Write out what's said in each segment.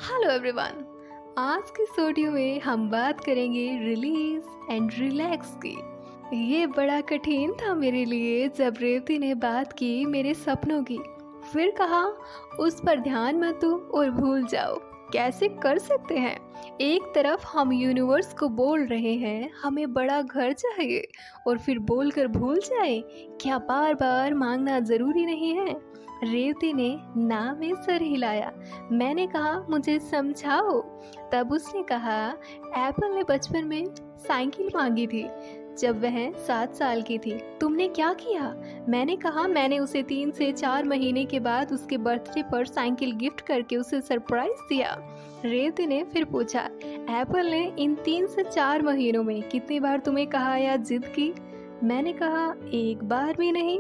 Hello everyone. आज के इस ऑडियो में हम बात करेंगे रिलीज एंड रिलैक्स की। ये बड़ा कठिन था मेरे लिए जब रेवती ने बात की मेरे सपनों की। फिर कहा उस पर ध्यान मत दो और भूल जाओ। कैसे कर सकते हैं? एक तरफ हम यूनिवर्स को बोल रहे हैं हमें बड़ा घर चाहिए और फिर बोलकर भूल जाए। क्या बार बार मांगना जरूरी नहीं है? रेवती ने ना में सर हिलाया। मैंने कहा मुझे समझाओ। तब उसने कहा एप्पल ने बचपन में साइकिल मांगी थी जब वह 7 साल की थी। तुमने क्या किया? मैंने कहा मैंने उसे 3 से 4 महीने के बाद उसके बर्थडे पर साइकिल गिफ्ट करके उसे सरप्राइज दिया। रेवती ने फिर पूछा एप्पल ने इन 3 से 4 महीनों में कितनी बार तुम्हें कहा या जिद की? मैंने कहा एक बार भी नहीं।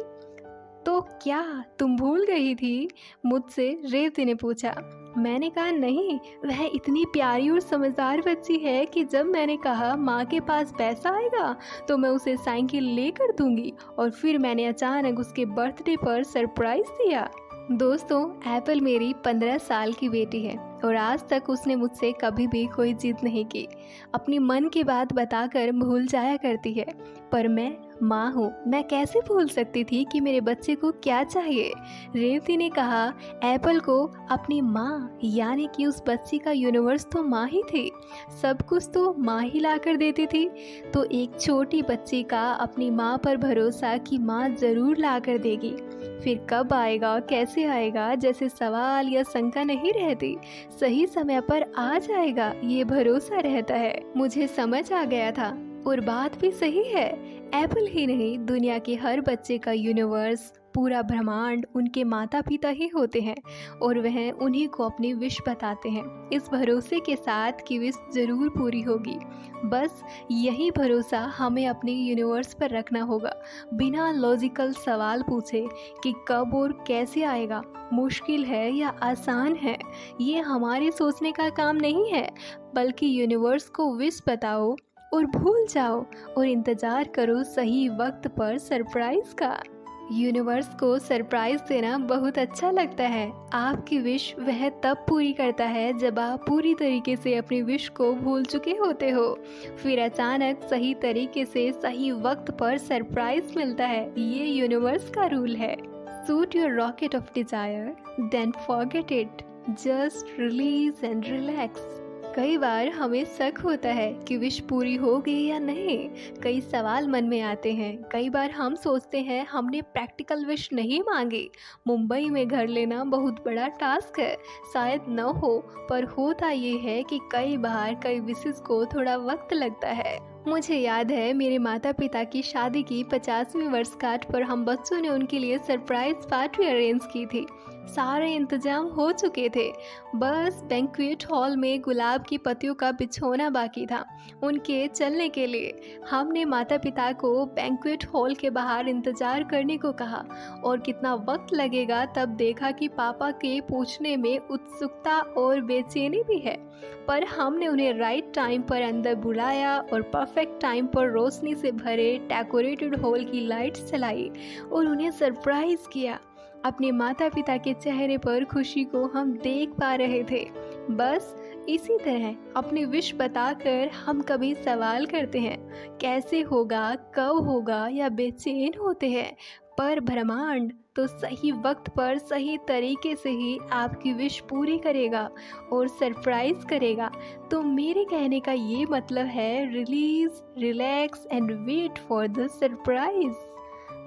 तो क्या तुम भूल गई थी? मुझसे रेवती ने पूछा। मैंने कहा नहीं, वह इतनी प्यारी और समझदार बच्ची है कि जब मैंने कहा माँ के पास पैसा आएगा तो मैं उसे साइकिल लेकर दूंगी और फिर मैंने अचानक उसके बर्थडे पर सरप्राइज दिया। दोस्तों, एप्पल मेरी 15 साल की बेटी है और आज तक उसने मुझसे कभी भी कोई जिद नहीं की। अपनी मन की बात बताकर भूल जाया करती है। पर मैं माँ हूँ, मैं कैसे भूल सकती थी कि मेरे बच्चे को क्या चाहिए? रेवती ने कहा एप्पल को अपनी माँ यानी कि उस बच्ची का यूनिवर्स तो माँ ही थी। सब कुछ तो माँ ही ला कर देती थी। तो एक छोटी बच्ची का अपनी माँ पर भरोसा कि माँ ज़रूर ला कर देगी। फिर कब आएगा, कैसे आएगा जैसे सवाल या शंका नहीं रहती। सही समय पर आ जाएगा ये भरोसा रहता है। मुझे समझ आ गया था और बात भी सही है। एप्पल ही नहीं, दुनिया के हर बच्चे का यूनिवर्स, पूरा ब्रह्मांड उनके माता पिता ही होते हैं और वह उन्हीं को अपनी विश बताते हैं इस भरोसे के साथ कि विश जरूर पूरी होगी। बस यही भरोसा हमें अपने यूनिवर्स पर रखना होगा, बिना लॉजिकल सवाल पूछे कि कब और कैसे आएगा, मुश्किल है या आसान है। ये हमारे सोचने का काम नहीं है, बल्कि यूनिवर्स को विश बताओ और भूल जाओ और इंतज़ार करो सही वक्त पर सरप्राइज का। यूनिवर्स को सरप्राइज देना बहुत अच्छा लगता है। आपकी विश वह तब पूरी करता है जब आप पूरी तरीके से अपनी विश को भूल चुके होते हो। फिर अचानक सही तरीके से सही वक्त पर सरप्राइज मिलता है। ये यूनिवर्स का रूल है। Shoot your rocket of desire, then forget it. Just release and relax. कई बार हमें शक होता है कि विश पूरी हो गई या नहीं। कई सवाल मन में आते हैं। कई बार हम सोचते हैं हमने प्रैक्टिकल विश नहीं मांगी। मुंबई में घर लेना बहुत बड़ा टास्क है, शायद न हो, पर होता ये है कि कई बार कई विशेस को थोड़ा वक्त लगता है। मुझे याद है मेरे माता पिता की शादी की 50वीं वर्षगांठ पर हम बच्चों ने उनके लिए सरप्राइज पार्टी अरेंज की थी। सारे इंतजाम हो चुके थे, बस बैंक्वेट हॉल में गुलाब की पत्तियों का बिछोना बाकी था उनके चलने के लिए। हमने माता पिता को बैंक्वेट हॉल के बाहर इंतजार करने को कहा और कितना वक्त लगेगा तब देखा कि पापा के पूछने में उत्सुकता और बेचैनी भी है। पर हमने उन्हें राइट टाइम पर अंदर बुलाया और परफेक्ट टाइम पर रोशनी से भरे डेकोरेटेड हॉल की लाइट्स जलाई और उन्हें सरप्राइज किया। अपने माता पिता के चेहरे पर खुशी को हम देख पा रहे थे। बस इसी तरह अपनी विश बताकर हम कभी सवाल करते हैं कैसे होगा, कब होगा या बेचैन होते हैं, पर ब्रह्मांड तो सही वक्त पर सही तरीके से ही आपकी विश पूरी करेगा और सरप्राइज करेगा। तो मेरे कहने का ये मतलब है release, relax and wait for the surprise.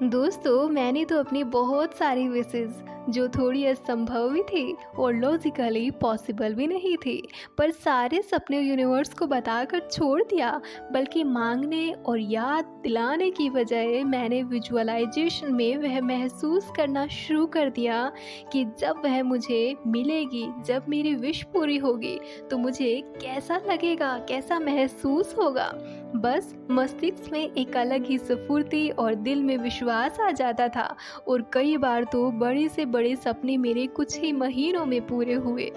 दोस्तों, मैंने तो अपनी बहुत सारी विशेस जो थोड़ी असंभव भी थी और लॉजिकली पॉसिबल भी नहीं थी, पर सारे सपने यूनिवर्स को बताकर छोड़ दिया। बल्कि मांगने और याद दिलाने की बजाय मैंने विजुअलाइजेशन में वह महसूस करना शुरू कर दिया कि जब वह मुझे मिलेगी, जब मेरी विश पूरी होगी तो मुझे कैसा लगेगा, कैसा महसूस होगा। बस मस्तिष्क में एक अलग ही स्फूर्ति और दिल में विश्वास आ जाता था और कई बार तो बड़े से बड़े सपने मेरे कुछ ही महीनों में पूरे हुए।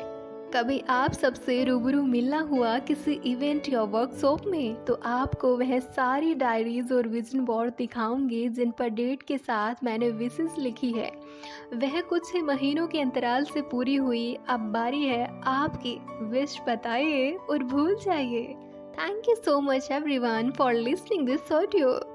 कभी आप सबसे रूबरू मिलना हुआ किसी इवेंट या वर्कशॉप में, तो आपको वह सारी डायरीज और विजन बोर्ड दिखाऊंगी जिन पर डेट के साथ मैंने विशेष लिखी है। वह कुछ ही महीनों के अंतराल से पूरी हुई। अब बारी है आपकी। विश बताइए और भूल जाइए। Thank you so much everyone for listening this audio.